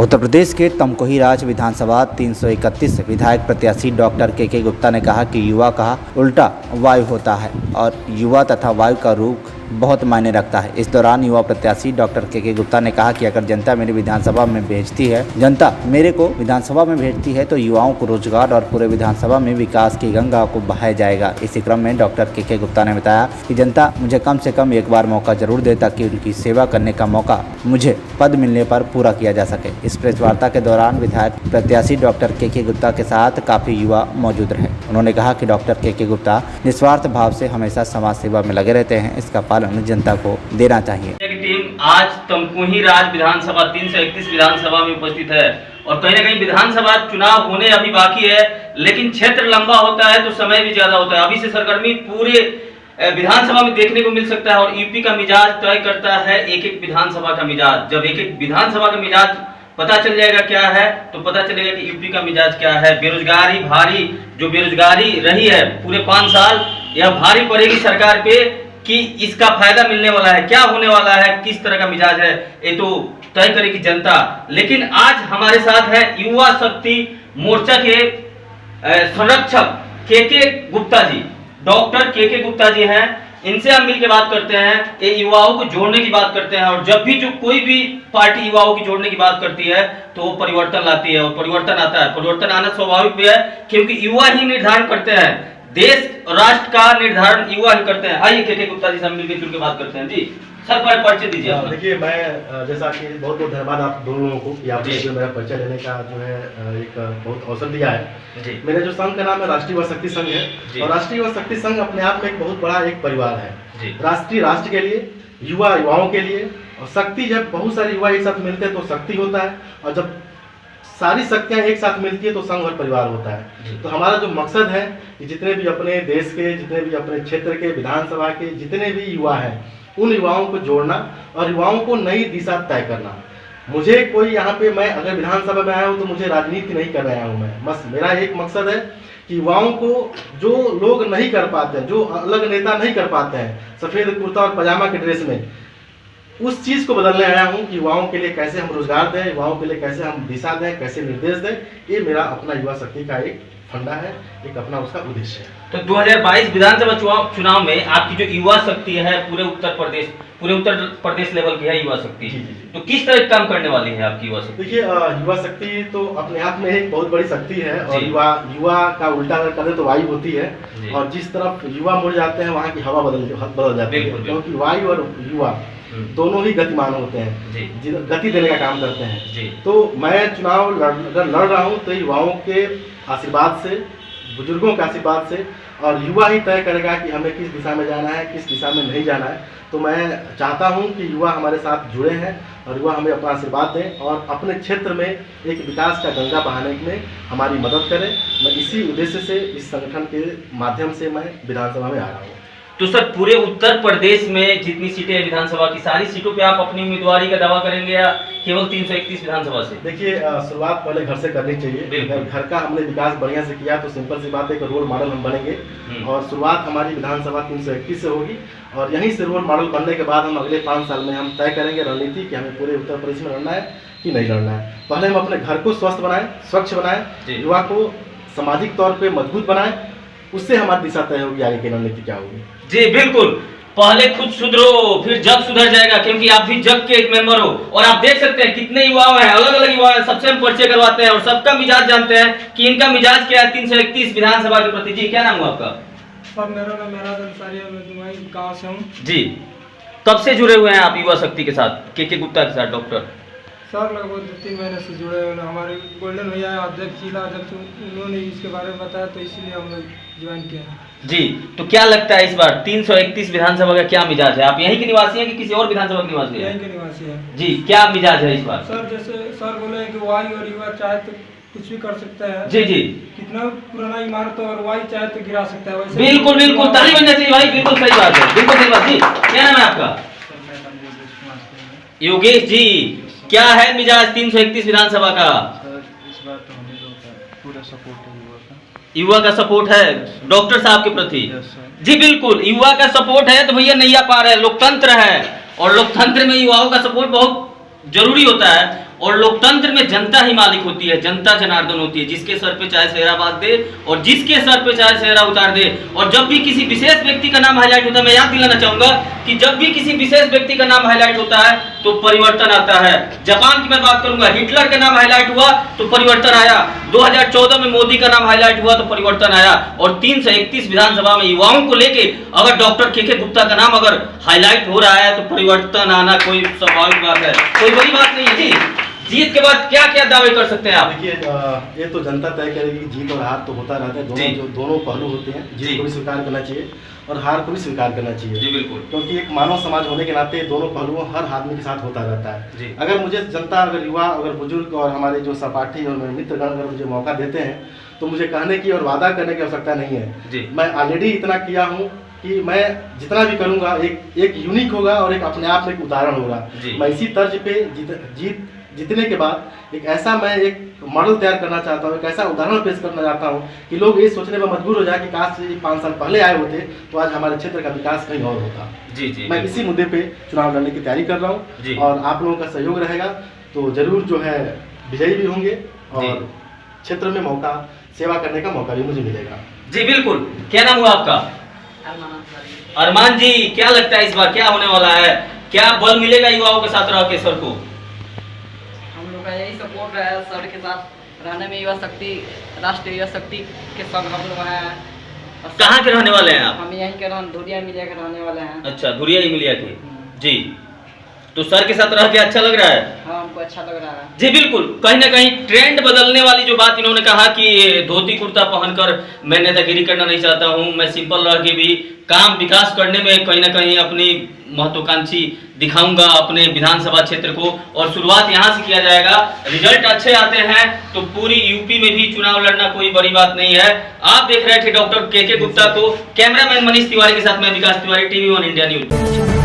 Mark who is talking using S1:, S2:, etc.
S1: उत्तर प्रदेश के तमकोही राज विधानसभा 331 विधायक प्रत्याशी डॉक्टर के गुप्ता ने कहा कि युवा का उल्टा वायु होता है और युवा तथा वायु का रुख बहुत मायने रखता है। इस दौरान युवा प्रत्याशी डॉक्टर के गुप्ता ने कहा कि अगर जनता मेरे विधानसभा में भेजती है तो युवाओं को रोजगार और पूरे विधानसभा में विकास की गंगा को बहाया जाएगा। इसी क्रम में डॉक्टर के गुप्ता ने बताया कि जनता मुझे कम से कम एक बार मौका जरूर दे ताकि उनकी सेवा करने का मौका मुझे पद मिलने पर पूरा किया जा सके। इस प्रेस वार्ता के दौरान विधायक प्रत्याशी डॉक्टर के गुप्ता के साथ काफी युवा मौजूद रहे। उन्होंने कहा कि डॉक्टर के गुप्ता निस्वार्थ भाव से हमेशा समाज सेवा में लगे रहते हैं, इसका पालन जनता को देना चाहिए।
S2: टीम आज तमकोही राज विधानसभा 331 विधानसभा में उपस्थित है और कहीं न कहीं विधानसभा चुनाव होने अभी बाकी है, लेकिन क्षेत्र लंबा होता है तो समय भी ज्यादा होता है। अभी से सरगर्मी पूरे विधानसभा में देखने को मिल सकता है और यूपी का मिजाज तय करता है एक एक विधानसभा का मिजाज। जब एक एक विधानसभा का मिजाज पता चल जाएगा क्या है तो पता चलेगा कि यूपी का मिजाज क्या है। बेरोजगारी भारी, जो बेरोजगारी रही है पूरे 5 साल, यह भारी पड़ेगी सरकार पे कि इसका फायदा मिलने वाला है, क्या होने वाला है, किस तरह का मिजाज है, ये तो तय करेगी जनता। लेकिन आज हमारे साथ है युवा शक्ति मोर्चा के संरक्षक के गुप्ता जी, डॉक्टर के गुप्ता जी हैं। इनसे हम मिलकर बात करते हैं, ये युवाओं को जोड़ने की बात करते हैं और जब भी जो कोई भी पार्टी युवाओं की जोड़ने की बात करती है तो वो परिवर्तन लाती है और परिवर्तन आता है। परिवर्तन आना स्वाभाविक भी है क्योंकि युवा ही निर्धारण करते हैं, देश राष्ट्र का निर्धारण युवा ही करते हैं। आइए के गुप्ता जी से मिलकर जुड़ के बात करते हैं। जी सर, पर परिचय दीजिए।
S3: देखिए, मैं जैसा कि बहुत बहुत धन्यवाद आप दोनों लोगों को कि आपने जो मेरा परिचय लेने का जो है एक बहुत अवसर दिया है। मेरे जो संघ का नाम है राष्ट्रीय युवा शक्ति संघ है और राष्ट्रीय युवा शक्ति संघ अपने आप में एक बहुत बड़ा एक परिवार है। राष्ट्रीय राष्ट्र के लिए, युवा युवाओं के लिए, और शक्ति जब बहुत सारे युवा एक साथ मिलते हैं तो शक्ति होता है और जब सारी शक्तियां एक साथ मिलती है तो संघ और परिवार होता है। तो हमारा जो मकसद है कि जितने भी अपने देश के, जितने भी अपने क्षेत्र के, विधानसभा के जितने भी युवा हैं, उन युवाओं को जोड़ना और युवाओं को नई दिशा तय करना। मुझे कोई यहाँ पे, मैं अगर विधानसभा में आया हूँ तो मुझे राजनीति नहीं कर रहा हूँ मैं, बस मेरा एक मकसद है कि युवाओं को जो लोग नहीं कर पाते हैं, जो अलग नेता नहीं कर पाते हैं सफ़ेद कुर्ता और पजामा के ड्रेस में, उस चीज़ को बदलने आया हूँ कि युवाओं के लिए कैसे हम रोजगार दें, युवाओं के लिए कैसे हम दिशा दें, कैसे निर्देश दें। ये मेरा अपना युवा शक्ति का एक फंडा है, एक अपना उसका उद्देश्य है।
S2: तो 2022 विधानसभा चुनाव में आपकी जो युवा शक्ति है पूरे उत्तर प्रदेश लेवल की है युवा शक्ति, तो किस तरह काम करने वाली है आपकी युवा शक्ति?
S3: देखिए, युवा शक्ति तो अपने आप में एक बहुत बड़ी शक्ति है और युवा का उल्टा अगर करें तो वायु होती है और जिस तरफ युवा मुड़ जाते हैं वहाँ की हवा बदल जाती है, क्योंकि वायु और युवा दोनों ही गतिमान होते हैं, गति देने का काम करते हैं। तो मैं चुनाव अगर लड़ रहा हूँ तो युवाओं के आशीर्वाद से, बुजुर्गों के आशीर्वाद से, और युवा ही तय करेगा कि हमें किस दिशा में जाना है, किस दिशा में नहीं जाना है। तो मैं चाहता हूं कि युवा हमारे साथ जुड़े हैं और युवा हमें अपना आशीर्वाद दें और अपने क्षेत्र में एक विकास का गंगा बहाने में हमारी मदद करें। मैं इसी उद्देश्य से इस संगठन के माध्यम से मैं विधानसभा में आ रहा हूँ।
S2: तो सर, पूरे उत्तर प्रदेश में जितनी सीटें हैं विधानसभा की, सारी सीटों पे आप अपनी उम्मीदवारी का दावा करेंगे या केवल 331 विधानसभा से?
S3: देखिए, शुरुआत पहले घर से करनी चाहिए। अगर घर का हमने विकास बढ़िया से किया तो सिंपल सी बात है कि रोल मॉडल हम बनेंगे और शुरुआत हमारी विधानसभा 331 से होगी और यहीं से रोल मॉडल बनने के बाद हम अगले 5 साल में हम तय करेंगे रणनीति कि हमें पूरे उत्तर प्रदेश में लड़ना है कि नहीं लड़ना है। पहले हम अपने घर को स्वस्थ बनाएं, स्वच्छ बनाएं, युवा को सामाजिक तौर पर मजबूत बनाएं, उससे हमारी दिशा तय होगी आगे की रणनीति क्या होगी।
S2: जी बिल्कुल, पहले खुद सुधरो फिर जग सुधर जाएगा, क्योंकि आप भी जग के एक मेंबर हो और आप देख सकते हैं कितने युवा हैं, अलग अलग युवा हैं, सबसे हम परिचय करवाते हैं और सबका मिजाज जानते हैं कि इनका मिजाज क्या है 331 विधानसभा के प्रति। जी, क्या नाम हुआ आपका?
S4: सर, मेरा नाम मेरा अंसारी है, मैं गाँव से हूँ। जी,
S2: कब से जुड़े हुए हैं आप युवा शक्ति के साथ, के गुप्ता के साथ डॉक्टर?
S4: सर, लगभग 2-3 महीने से जुड़े हुए हैं। हमारे गोल्डन भैया अध्यक्ष, जिला अध्यक्ष, उन्होंने इसके बारे में बताया तो इसीलिए हम लोग ज्वाइन किया है। जी, तो क्या लगता है इस बार 331 विधानसभा का क्या मिजाज है? आप यहीं के निवासी हैं कि किसी और विधानसभा के निवासी हैं? यहीं के निवासी हैं।
S2: जी, क्या मिजाज है इस बार?
S4: सर, जैसे सर बोले कि वायु और युवा चाहे तो कुछ भी कर सकता है।
S2: जी जी,
S4: कितना पुराना इमारत और वायु चाहे तो गिरा सकता है। वैसे
S2: बिल्कुल बिल्कुल, ताली बजनी चाहिए भाई, बिल्कुल सही बात है, बिल्कुल सही बात। जी, क्या नाम है आपका? योगेश जी, क्या है मिजाज 331 विधानसभा का?
S5: इस बार तो हमें पूरा सपोर्ट है
S2: युवा का सपोर्ट है डॉक्टर साहब के प्रति। जी बिल्कुल, युवा का सपोर्ट है तो भैया नैया पार है, लोकतंत्र है और लोकतंत्र में युवाओं का सपोर्ट बहुत जरूरी होता है और लोकतंत्र में जनता ही मालिक होती है, जनता जनार्दन होती है, जिसके सर पे चाहे सेहरा बांध दे और जिसके सर पे चाहे सेहरा उतार दे। और जब भी किसी विशेष व्यक्ति का नाम हाईलाइट होता है, मैं याद दिलाना चाहूंगा कि जब भी किसी विशेष व्यक्ति का नाम हाईलाइट होता है तो परिवर्तन आता है। जापान की मैं बात करूंगा, हिटलर का नाम हाईलाइट हुआ तो परिवर्तन आया। 2014 में मोदी का नाम हाईलाइट हुआ तो परिवर्तन आया। और 331 विधानसभा में युवाओं को लेके अगर डॉक्टर के गुप्ता का नाम अगर हाईलाइट हो रहा है तो परिवर्तन आना कोई स्वाभाविक बात है, कोई बड़ी बात नहीं है जी। जीत के बाद क्या क्या दावे कर सकते हैं आप?
S3: देखिए, ये तो जनता तय करेगी। जीत और हार तो होता रहता है, दोनों पहलू होते हैं। जीत को भी स्वीकार करना चाहिए और हार को भी स्वीकार करना चाहिए
S2: जी, बिल्कुल।
S3: क्योंकि एक मानव समाज होने के नाते दोनों पहलुओं हर आदमी के साथ होता रहता है
S2: जी।
S3: अगर मुझे जनता, अगर युवा, अगर बुजुर्ग और हमारे जो सहपाठी और मित्रगण अगर मुझे मौका देते हैं तो मुझे कहने की और वादा करने की आवश्यकता नहीं है। मैं ऑलरेडी इतना किया हूँ कि मैं जितना भी करूँगा एक यूनिक होगा और एक अपने आप में एक उदाहरण होगा। मैं इसी तर्ज पे जीतने के बाद एक ऐसा मैं एक मॉडल तैयार करना चाहता हूँ, एक ऐसा उदाहरण पेश करना चाहता हूँ कि लोग ये सोचने में मजबूर हो जाए कि काश 5 साल पहले आए होते तो आज हमारे क्षेत्र का विकास कहीं और होता।
S2: जी,
S3: मैं इसी मुद्दे पे चुनाव लड़ने की तैयारी कर रहा हूँ और आप लोगों का सहयोग रहेगा तो जरूर जो है विजयी भी होंगे और क्षेत्र में सेवा करने का मौका भी मुझे मिलेगा।
S2: जी बिल्कुल। क्या नाम हुआ आपका? अरमान जी, क्या लगता है इस बार क्या होने वाला है? क्या बल मिलेगा युवाओं के साथ रह के सर को?
S6: हम लोग का यही सपोर्ट है सर के साथ रहने में। युवा शक्ति, राष्ट्रीय युवा शक्ति के संग हम लोग हैं।
S2: कहाँ के रहने वाले हैं आप?
S6: हम यहीं के धुरिया मिलिया के रहने वाले हैं।
S2: अच्छा, धुरिया ही मिलिया के। जी, तो सर के साथ रह के अच्छा लग रहा है?
S6: हाँ, हमको अच्छा लग रहा है
S2: जी बिल्कुल। कहीं ना कहीं ट्रेंड बदलने वाली जो बात इन्होंने कहा कि धोती कुर्ता पहनकर मैं नेतागिरी करना नहीं चाहता हूं, मैं सिंपल रह के भी काम विकास करने में कहीं ना कहीं अपनी महत्वाकांक्षी दिखाऊंगा अपने विधानसभा क्षेत्र को और शुरुआत यहां से किया जाएगा। रिजल्ट अच्छे आते हैं तो पूरी यूपी में भी चुनाव लड़ना कोई बड़ी बात नहीं है। आप देख रहे थे डॉक्टर के गुप्ता को। कैमरामैन मनीष तिवारी के साथ मैं विकास तिवारी, TV1 इंडिया न्यूज।